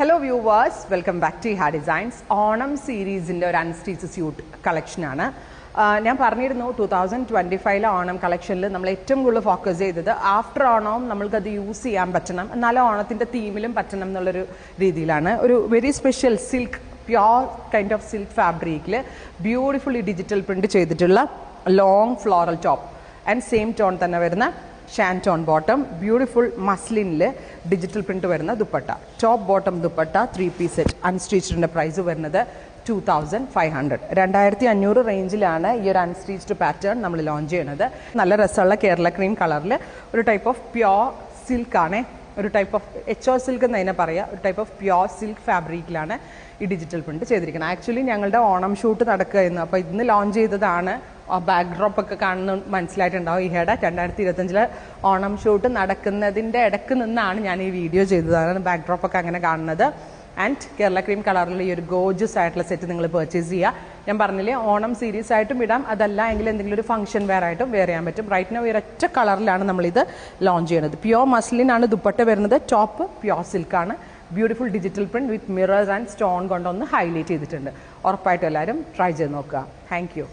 Hello viewers, welcome back to Iha Designs. Onam series in the unstitched suit collection ആണ്. ഞാൻ പറഞ്ഞിരുന്നു 2025 ഓണം കളക്ഷനിൽ നമ്മൾ ഏറ്റവും കൂടുതൽ ഫോക്കസ് ചെയ്തത് ആഫ്റ്റർ ഓണം നമ്മൾക്കത് യൂസ് ചെയ്യാൻ പറ്റണം, എന്നാലും ഓണത്തിൻ്റെ തീമിലും പറ്റണം എന്നുള്ളൊരു രീതിയിലാണ്. ഒരു very special silk pure kind of silk ഫാബ്രിക്കിൽ ബ്യൂട്ടിഫുള്ളി ഡിജിറ്റൽ പ്രിൻറ്റ് ചെയ്തിട്ടുള്ള long floral top and same tone തന്നെ വരുന്ന ഷാൻറ്റോൺ ബോട്ടം, ബ്യൂട്ടിഫുൾ മസ്ലിനിൽ ഡിജിറ്റൽ പ്രിൻറ്റ് വരുന്ന dupatta, top bottom dupatta 3-piece set. അൺസ്റ്റിച്ചിൻ്റെ പ്രൈസ് വരുന്നത് 2500. 2500 റേഞ്ചിലാണ് ഈ ഒരു അൺസ്റ്റിച്ച്ഡ് പാറ്റേൺ നമ്മൾ ലോഞ്ച് ചെയ്യുന്നത്. നല്ല രസമുള്ള കേരള ക്രീം കളറിൽ ഒരു ടൈപ്പ് ഓഫ് പ്യോർ സിൽക്കാണ്, ഒരു ടൈപ്പ് ഓഫ് HO സിൽക്ക് എന്നതിനെ പറയുക, ഒരു ടൈപ്പ് ഓഫ് പ്യോർ സിൽക്ക് ഫാബ്രിക്കിലാണ് ഈ ഡിജിറ്റൽ പ്രിൻറ്റ് ചെയ്തിരിക്കുന്നത്. ആക്ച്വലി ഞങ്ങളുടെ ഓണം ഷൂട്ട് നടക്കുകയായിരുന്നു, അപ്പോൾ ഇന്ന് ലോഞ്ച് ചെയ്തതാണ്. ആ ബാക്ക് ഡ്രോപ്പ് ഒക്കെ കാണുന്ന മനസ്സിലായിട്ടുണ്ടാവും. ഇഹയുടെ 2025 ഓണം ഷൂട്ട് നടക്കുന്നതിൻ്റെ ഇടയ്ക്ക് നിന്നാണ് ഞാൻ ഈ വീഡിയോ ചെയ്തതാണ്. ബാക്ക് ഡ്രോപ്പ് ഒക്കെ അങ്ങനെ കാണുന്നത്. ആൻഡ് കേരള ക്രീം കളറിൽ ഈ ഒരു ഗോർജസ് ആയിട്ടുള്ള സെറ്റ് നിങ്ങൾ പർച്ചേസ് ചെയ്യുക. ഞാൻ പറഞ്ഞില്ലേ, ഓണം സീരീസ് ആയിട്ടും ഇടാം, അതല്ല എങ്കിൽ എന്തെങ്കിലും ഒരു ഫംഗ്ഷൻ വെയർ ആയിട്ടും വെയർ ചെയ്യാൻ പറ്റും. റൈറ്റ് നൗ ഒരൊറ്റ കളറിലാണ് നമ്മളിത് ലോഞ്ച് ചെയ്യുന്നത്. പ്യോർ മസ്ലിനാണ് ദുപ്പട്ട വരുന്നത്, ടോപ്പ് പ്യോർ സിൽക്കാണ്. Beautiful digital print with mirrors and stone കൊണ്ടൊന്ന് ഹൈലൈറ്റ് ചെയ്തിട്ടുണ്ട്. ഉറപ്പായിട്ടും എല്ലാവരും ട്രൈ ചെയ്ത് നോക്കുക. Thank U.